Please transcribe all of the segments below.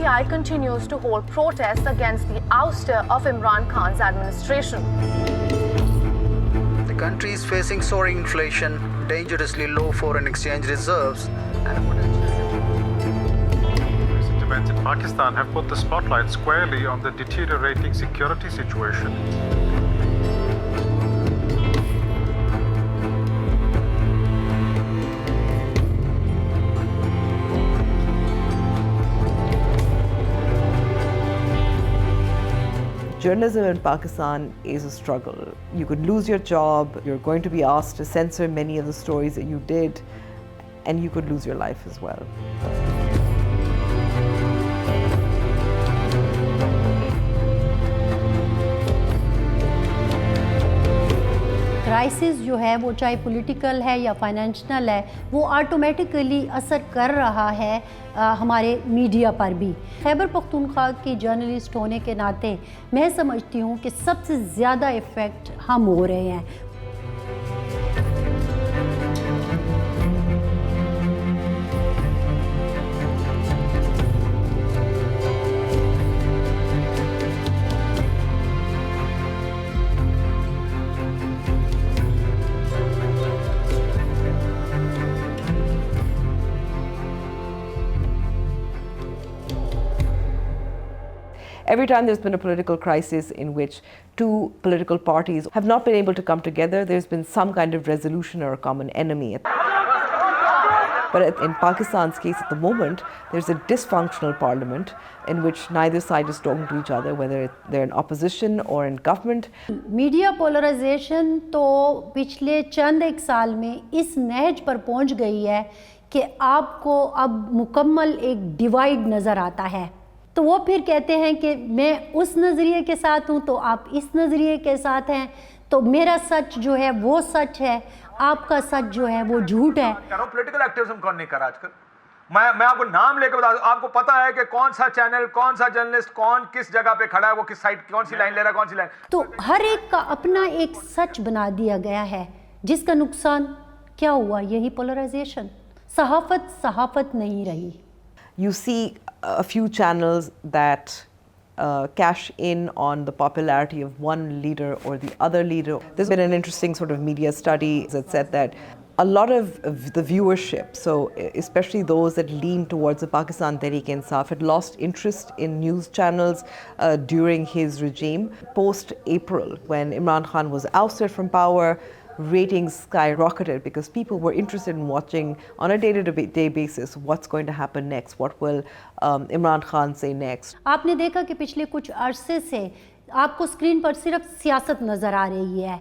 PTI continues to hold protests against the ouster of Imran Khan's administration. The country is facing soaring inflation, dangerously low foreign exchange reserves, and a potential. Recent events in Pakistan have put the spotlight squarely on the deteriorating security situation. Journalism in Pakistan is a struggle. You could lose your job, you're going to be asked to censor many of the stories that you did, and you could lose your life as well. Crisis जो है वो चाहे political है या financial है, वो automatically असर कर रहा है हमारे मीडिया पर भी। खैबर पख्तूनख्वा की जर्नलिस्ट होने के नाते मैं समझती हूँ कि सबसे ज़्यादा इफ़ेक्ट हम हो रहे हैं। Every time there's been a political crisis in which two political parties have not been able to come together, there's been some kind of resolution or a common enemy. But in Pakistan's case at the moment, there's a dysfunctional parliament in which neither side is talking to each other, whether they're in opposition or in government. Media polarisation तो पिछले चंद एक साल में इस नहज पर पहुंच गई है कि आपको अब मुकम्मल एक डिवाइड नज़र आता है। तो वो फिर कहते हैं कि मैं उस नज़रिए के साथ हूँ तो आप इस नज़रिए के साथ हैं, तो मेरा सच जो है वो सच है, आपका सच जो है वो झूठ है। पॉलिटिकल एक्टिविज्म कौन नहीं कर रहा आजकल? मैं आपको नाम लेकर बता दूं, आपको पता है कि कौन सा चैनल, कौन सा जर्नलिस्ट, कौन किस जगह पे खड़ा है, वो किस साइड, कौन सी लाइन ले रहा है, कौन सी लाइन। तो हर एक का अपना एक सच बना दिया गया है, जिसका नुकसान क्या हुआ? यही पोलराइजेशन। सहाफत नहीं रही। You see a few channels that cash in on the popularity of one leader or the other leader. There's been an interesting sort of media study that said that a lot of the viewership, so especially those that lean towards the Pakistan Tehreek-e-Insaf, had lost interest in news channels during his regime. Post-April, when Imran Khan was ousted from power, ratings skyrocketed because people were interested in watching on a day-to-day basis what's going to happen next, what will Imran Khan say next. आपने देखा कि पिछले कुछ अरसे से आपको screen पर सिर्फ सियासत नज़र आ रही है।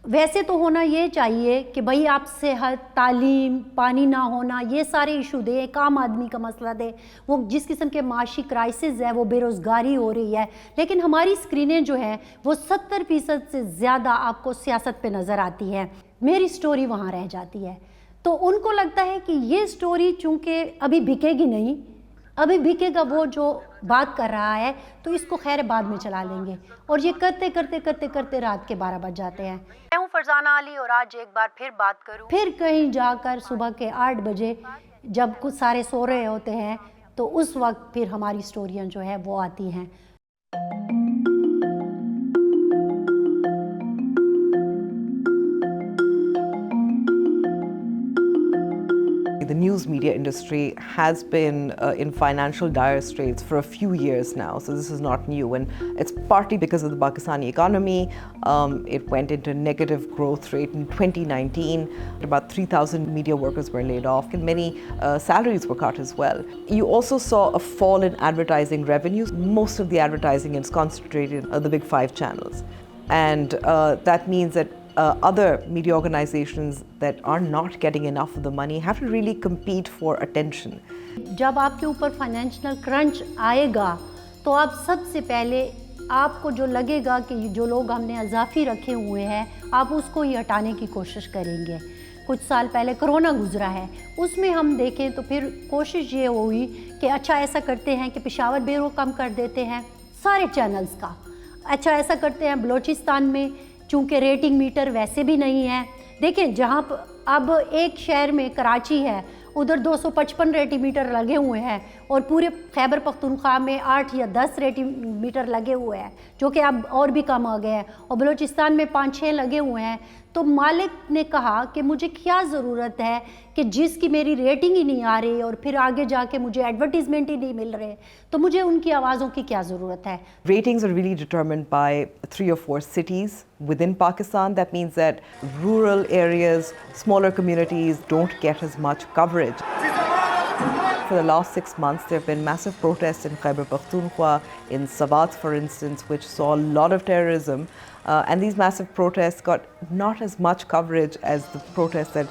वैसे तो होना ये चाहिए कि भाई आप सेहत, तालीम, पानी ना होना, ये सारे इशू दे, एक आम आदमी का मसला दे। वो जिस किस्म के माशी क्राइसिस है, वो बेरोज़गारी हो रही है, लेकिन हमारी स्क्रीनें जो हैं वो 70% से ज़्यादा आपको सियासत पे नज़र आती है। मेरी स्टोरी वहाँ रह जाती है। तो उनको लगता है कि ये स्टोरी चूँकि अभी बिकेगी नहीं, अभी बिकेगा वो जो बात कर रहा है, तो इसको खैर बाद में चला लेंगे, और ये करते करते करते करते रात के 12 बज जाते हैं। मैं हूँ फरजाना अली और आज एक बार फिर बात करूँ, फिर कहीं जाकर सुबह के 8 बजे जब कुछ सारे सो रहे होते हैं, तो उस वक्त फिर हमारी स्टोरियाँ जो है वो आती हैं। The news media industry has been in financial dire straits for a few years now, so this is not new, and it's partly because of the Pakistani economy. It went into negative growth rate in 2019. About 3,000 media workers were laid off, and many salaries were cut as well. You also saw a fall in advertising revenues. Most of the advertising is concentrated on the big 5 channels, and that means that other media organizations that are not getting enough of the money have to really compete for attention. जब आपके ऊपर financial crunch आएगा तो आप सबसे पहले आपको जो लगेगा कि जो लोग हमने अज़ाफ़ी रखे हुए हैं आप उसको ही हटाने की कोशिश करेंगे। कुछ साल पहले कोरोना गुजरा है, उसमें हम देखें तो फिर कोशिश ये हुई कि अच्छा ऐसा करते हैं कि पेशावर ब्यूरो कम कर देते हैं सारे चैनल्स का। अच्छा ऐसा करते हैं बलूचिस्तान में चूँकि रेटिंग मीटर वैसे भी नहीं है। देखें जहाँ अब एक शहर में कराची है उधर 255 रेटिमीटर लगे हुए हैं और पूरे खैबर पख्तूनख्वा में 8 या 10 रेटिमीटर लगे हुए हैं, जो कि अब और भी कम हो गए हैं, और बलूचिस्तान में 5-6 लगे हुए हैं। तो मालिक ने कहा कि मुझे क्या ज़रूरत है कि जिसकी मेरी रेटिंग ही नहीं आ रही और फिर आगे जाके मुझे एडवर्टीज़मेंट ही नहीं मिल रहे, तो मुझे उनकी आवाज़ों की क्या ज़रूरत है। Ratings are really determined by 3 or 4 cities within Pakistan. That means that rural areas, smaller communities don't get as much coverage. For the last 6 months, there have been massive protests in Khyber Pakhtunkhwa, in Swat, for instance, which saw a lot of terrorism. And these massive protests got not as much coverage as the protests that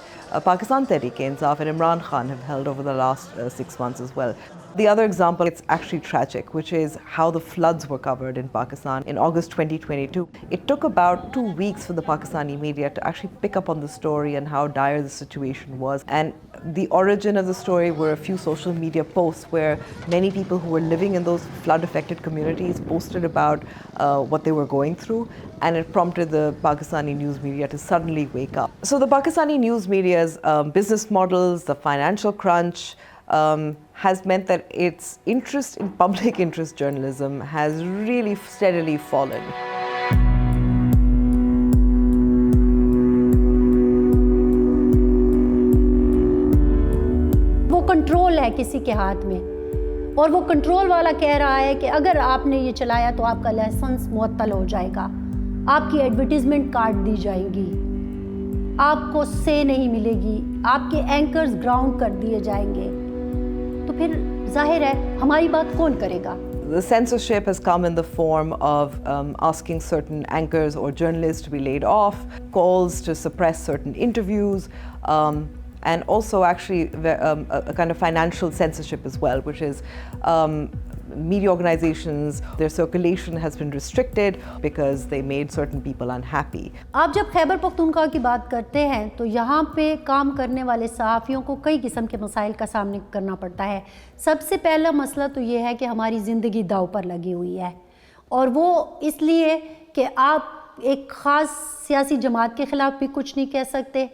Pakistan Tehreek-e-Insaf and Imran Khan have held over the last 6 months as well. The other example, it's actually tragic, which is how the floods were covered in Pakistan in August 2022. It took about 2 weeks for the Pakistani media to actually pick up on the story and how dire the situation was. And the origin of the story were a few social media posts where many people who were living in those flood-affected communities posted about what they were going through, and it prompted the Pakistani news media to suddenly wake up. So the Pakistani news media's business models, the financial crunch, has meant that its interest in public interest journalism has really steadily fallen. वो control है किसी के हाथ में, और वो control वाला कह रहा है कि अगर आपने ये चलाया तो आपका लाइसेंस मुअत्तल हो जाएगा, आपकी एडवर्टीजमेंट काट दी जाएगी, आपको से नहीं मिलेगी, आपके एंकर्स ग्राउंड कर दिए जाएंगे। तो फिर जाहिर है हमारी बात कौन करेगा? The censorship has come in the form of asking certain anchors or journalists to be laid off, calls to suppress certain interviews, and also actually a kind of financial censorship as well, which is media organizations, their circulation has been restricted because they made certain people unhappy. आप जब खैबर पख्तूनख्वा की बात करते हैं तो यहाँ पे काम करने वाले सहाफ़ियों को कई किस्म के मसाइल का सामना करना पड़ता है। सबसे पहला मसला तो ये है कि हमारी ज़िंदगी दाव पर लगी हुई है, और वो इसलिए कि आप एक ख़ास सियासी जमात के ख़िलाफ़ भी कुछ नहीं कह सकते,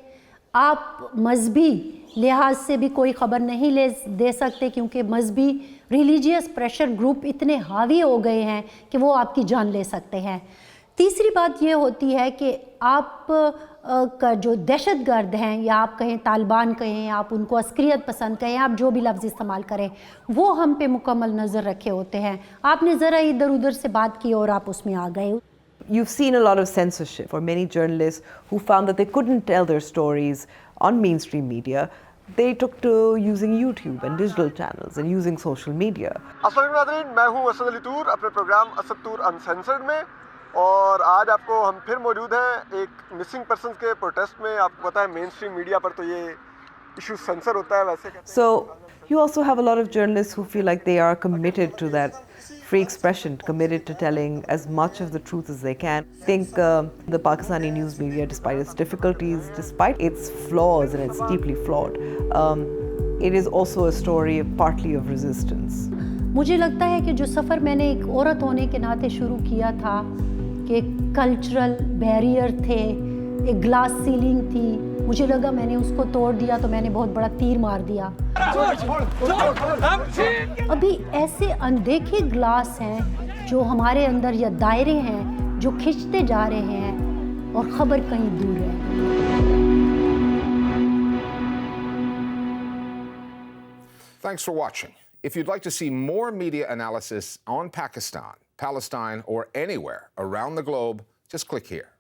आप मजहबी लिहाज से भी कोई ख़बर नहीं दे सकते, क्योंकि मजहबी रिलीजियस प्रेशर ग्रुप इतने हावी हो गए हैं कि वो आपकी जान ले सकते हैं। तीसरी बात ये होती है कि आप का जो दहशतगर्द हैं, या आप कहें तालिबान कहें, आप उनको अस्करियत पसंद कहें, आप जो भी लफ्ज़ इस्तेमाल करें, वो हम पे मुकम्मल नज़र रखे होते हैं। आपने ज़रा इधर उधर से बात की और आप उसमें आ गए। You've seen a lot of censorship for many journalists who found that they couldn't tell their stories on mainstream media. They took to using YouTube and digital channels and using social media. अस्सलाम वालेकुम, मैं हूं असद अली तूर अपने programme Asad तूर uncensored में, और आज आपको हम फिर मौजूद हैं एक मिसिंग पर्सन्स के प्रोटेस्ट में। आपको पता है मेन स्ट्रीम मीडिया पर तो ये इशू सेंसर होता है वैसे। So you also have a lot of journalists who feel like they are committed to that free expression, committed to telling as much of the truth as they can. I think the Pakistani news media, despite its difficulties, despite its flaws, and it's deeply flawed, it is also a story partly of resistance. मुझे लगता है कि जो सफ़र मैंने एक औरत होने के नाते शुरू किया था, कि कल्चरल बैरियर थे, एक ग्लास सीलिंग थी, मुझे लगा मैंने उसको तोड़ दिया तो मैंने बहुत बड़ा तीर मार दिया। अभी ऐसे अनदेखे ग्लास हैं जो हमारे अंदर, या दायरे हैं जो खिंचते जा रहे हैं और ख़बर कहीं दूर है। Thanks for watching. If you'd like to see more media analysis on Pakistan, Palestine, or anywhere around the globe, just click here.